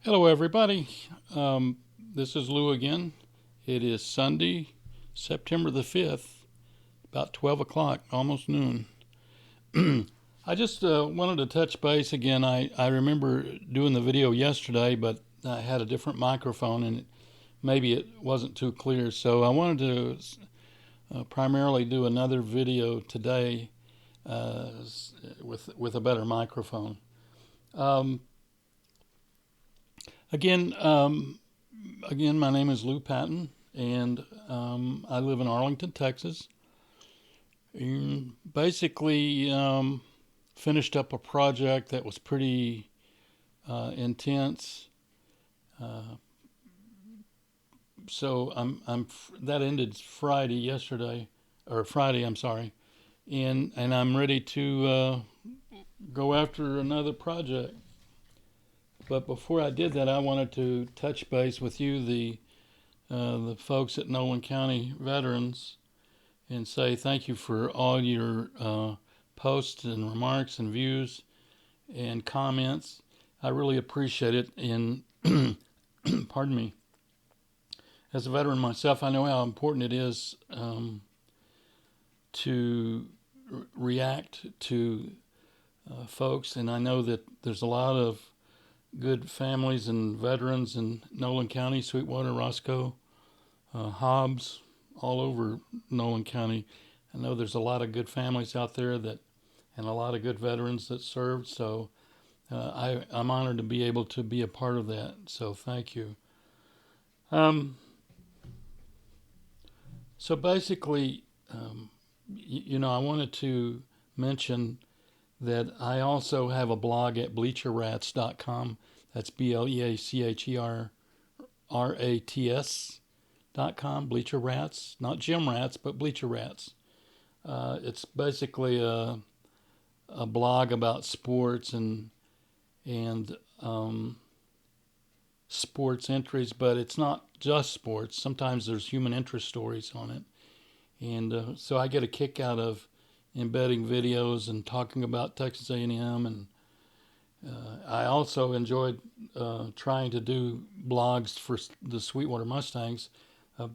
Hello, everybody. This is Lou again. It is Sunday, September the 5th, about 12 o'clock, almost noon. I just wanted to touch base again. I remember doing the video yesterday, but I had a different microphone and maybe it wasn't too clear. So I wanted to primarily do another video today uh, with a better microphone. Um, again, um, Again, my name is Lou Patton, and I live in Arlington, Texas. And basically, finished up a project that was pretty intense. Uh, so that ended Friday yesterday, or Friday, I'm sorry, and I'm ready to go after another project. But before I did that, I wanted to touch base with you, the folks at Nolan County Veterans, and say thank you for all your posts and remarks and views and comments. I really appreciate it. And pardon me, as a veteran myself, I know how important it is to react to folks, and I know that there's a lot of good families and veterans in Nolan County, Sweetwater, Roscoe, Hobbs, all over Nolan County. I know there's a lot of good families out there that, and a lot of good veterans that served. So I'm honored to be able to be a part of that. So thank you. Um, so basically, I wanted to mention that I also have a blog at bleacherrats.com. That's BLEACHERRATS.com, Bleacher Rats, not Gym Rats, but Bleacher Rats. It's basically a blog about sports and sports entries, but it's not just sports. Sometimes there's human interest stories on it, and so I get a kick out of embedding videos and talking about Texas A&M, and I also enjoyed trying to do blogs for the Sweetwater Mustangs.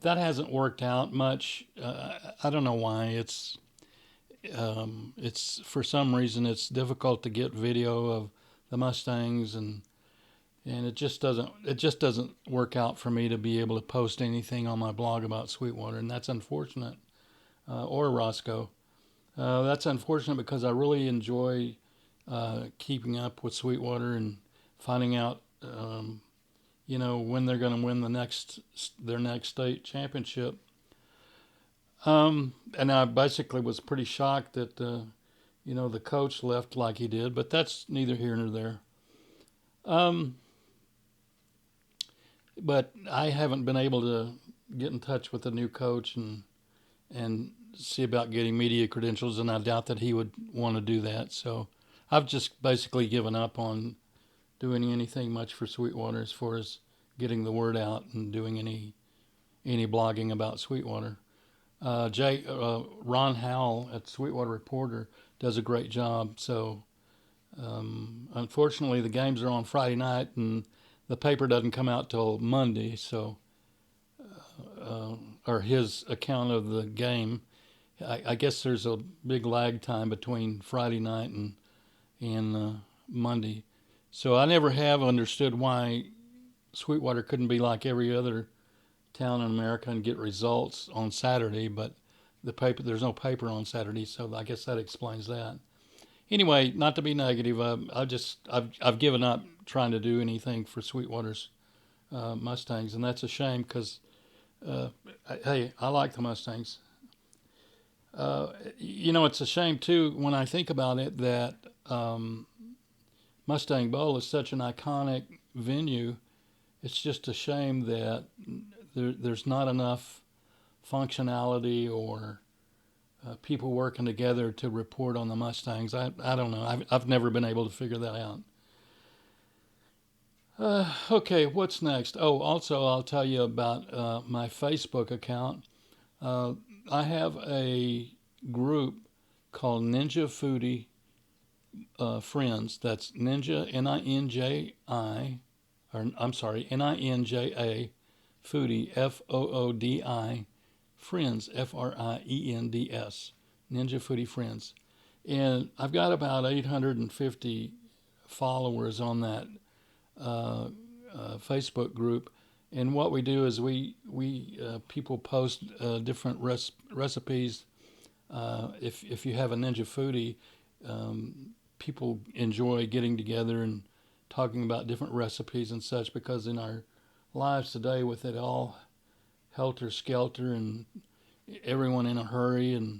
That hasn't worked out much. I don't know why. It's for some reason it's difficult to get video of the Mustangs, and it just doesn't work out for me to be able to post anything on my blog about Sweetwater, and that's unfortunate. Or Roscoe. That's unfortunate because I really enjoy keeping up with Sweetwater and finding out, when they're going to win their next state championship. And I basically was pretty shocked that the coach left like he did, but that's neither here nor there. Um, but I haven't been able to get in touch with the new coach and see about getting media credentials, and I doubt that he would want to do that. So I've just basically given up on doing anything much for Sweetwater as far as getting the word out and doing any blogging about Sweetwater. Ron Howell at Sweetwater Reporter does a great job. So unfortunately, the games are on Friday night and the paper doesn't come out till Monday. So or his account of the game. I guess there's a big lag time between Friday night and Monday. So I never have understood why Sweetwater couldn't be like every other town in America and get results on Saturday, but there's no paper on Saturday, so I guess that explains that. Anyway, not to be negative, I've given up trying to do anything for Sweetwater's Mustangs, and that's a shame because uh, hey, I like the Mustangs. It's a shame too when I think about it that Mustang Bowl is such an iconic venue. It's just a shame that there's not enough functionality or people working together to report on the Mustangs. I don't know. I've never been able to figure that out. Okay, what's next? Oh, also, I'll tell you about my Facebook account. Uh, I have a group called Ninja Foodie Friends. That's Ninja, Ninji, or I'm sorry, NINJA, Foodie, FOODI, Friends, FRIENDS, Ninja Foodie Friends. And I've got about 850 followers on that uh, Facebook group. And what we do is we people post different recipes. If you have a Ninja Foodie, people enjoy getting together and talking about different recipes and such, because in our lives today, with it all helter skelter and everyone in a hurry and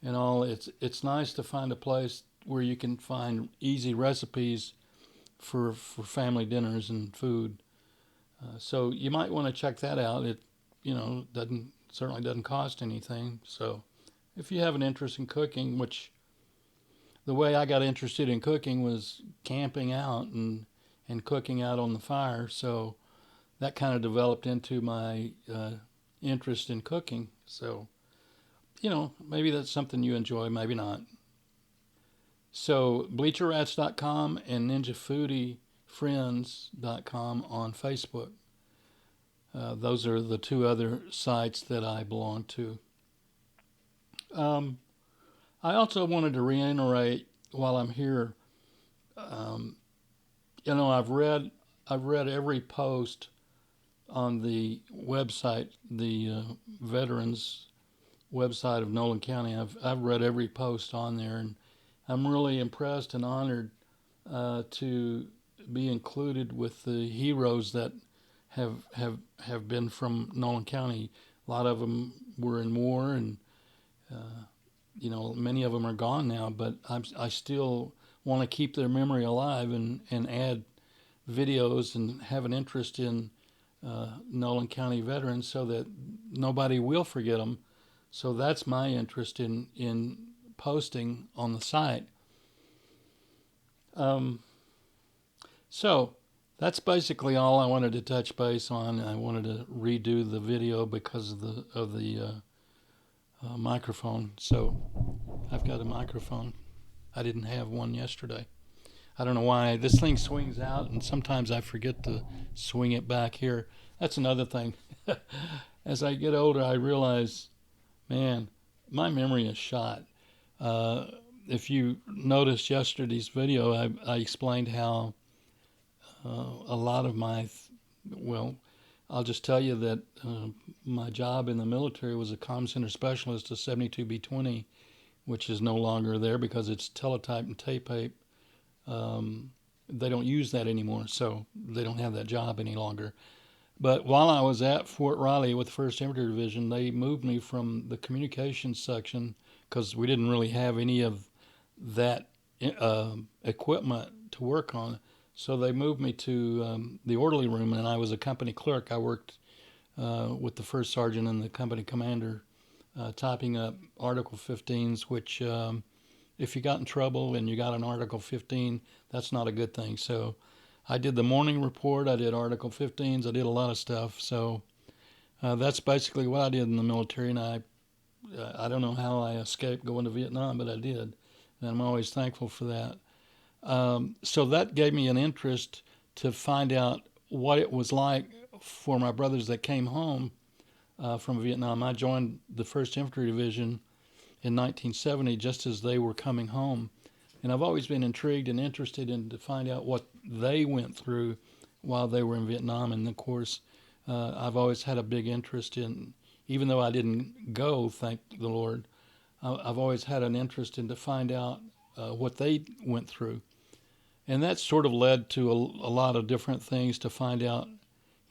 all, it's nice to find a place where you can find easy recipes for family dinners and food. So you might want to check that out. It doesn't certainly doesn't cost anything. So if you have an interest in cooking, which the way I got interested in cooking was camping out and cooking out on the fire. So that kind of developed into my interest in cooking. So maybe that's something you enjoy, maybe not. So bleacherrats.com and ninjafoodiefriends.com on Facebook. Those are the two other sites that I belong to. I also wanted to reiterate while I'm here. Um, I've read every post on the website, the veterans website of Nolan County. I've read every post on there, and I'm really impressed and honored to be included with the heroes that have been from Nolan County. A lot of them were in war, and many of them are gone now. But I still want to keep their memory alive and add videos and have an interest in Nolan County veterans so that nobody will forget them. So that's my interest in posting on the site. So that's basically all I wanted to touch base on. I wanted to redo the video because of the microphone. So I've got a microphone. I didn't have one yesterday. I don't know why. This thing swings out, and sometimes I forget to swing it back here. That's another thing. As I get older, I realize, man, my memory is shot. If you noticed yesterday's video, I explained how a lot of well, I'll just tell you that my job in the military was a comm center specialist of 72B20, which is no longer there because it's teletype and tape. They don't use that anymore, so they don't have that job any longer. But while I was at Fort Riley with 1st Infantry Division, they moved me from the communications section because we didn't really have any of that equipment to work on. So they moved me to the orderly room, and I was a company clerk. I worked with the first sergeant and the company commander, typing up Article 15s, which if you got in trouble and you got an Article 15, that's not a good thing. So I did the morning report. I did Article 15s. I did a lot of stuff. So that's basically what I did in the military. And I don't know how I escaped going to Vietnam, but I did. And I'm always thankful for that. So that gave me an interest to find out what it was like for my brothers that came home from Vietnam. I joined the 1st Infantry Division in 1970 just as they were coming home. And I've always been intrigued and interested in to find out what they went through while they were in Vietnam. And of course, I've always had a big interest in, even though I didn't go, thank the Lord, I've always had an interest in to find out what they went through. And that sort of led to a lot of different things to find out,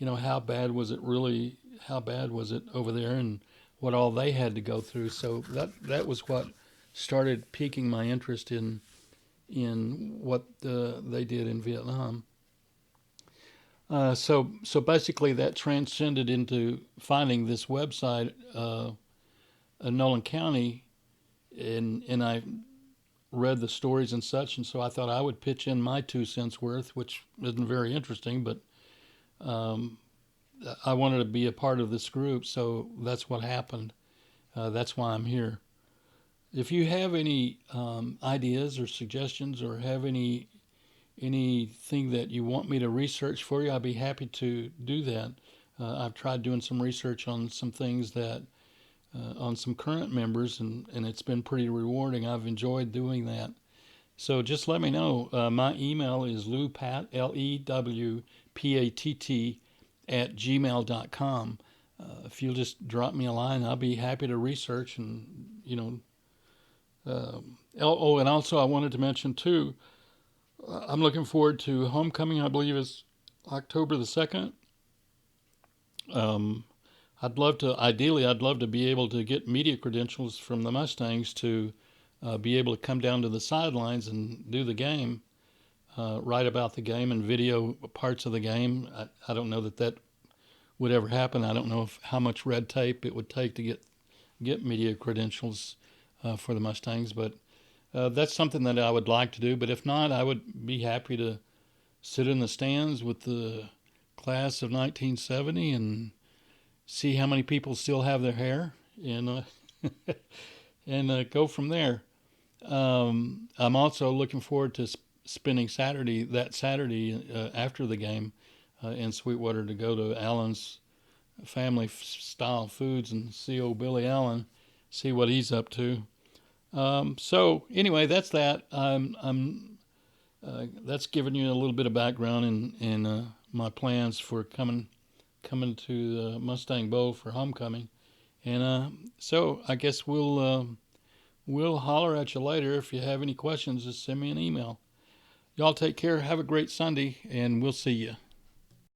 how bad was it really, how bad was it over there, and what all they had to go through. So that was what started piquing my interest in what they did in Vietnam. So basically that transcended into finding this website, Nolan County, and I read the stories and such, and so I thought I would pitch in my 2 cents worth, which isn't very interesting, but I wanted to be a part of this group, so that's what happened. That's why I'm here. If you have any ideas or suggestions or have any anything that you want me to research for you, I'd be happy to do that. I've tried doing some research on some things that on some current members, and it's been pretty rewarding. I've enjoyed doing that. So just let me know. My email is lewpatt, LEWPATT, at gmail.com. If you'll just drop me a line, I'll be happy to research and, oh, and also I wanted to mention too, I'm looking forward to homecoming. I believe is October the 2nd. Um, ideally, I'd love to be able to get media credentials from the Mustangs to be able to come down to the sidelines and do the game, write about the game and video parts of the game. I don't know that would ever happen. I don't know how much red tape it would take to get media credentials for the Mustangs, but that's something that I would like to do. But if not, I would be happy to sit in the stands with the class of 1970 and see how many people still have their hair and and go from there. I'm also looking forward to spending that Saturday after the game in Sweetwater to go to Allen's family style foods and see old Billy Allen, see what he's up to. So anyway, that's that. That's giving you a little bit of background in my plans for coming to the Mustang Bowl for homecoming, and so I guess we'll holler at you later. If you have any questions, just send me an email. Y'all take care. Have a great Sunday, and we'll see you.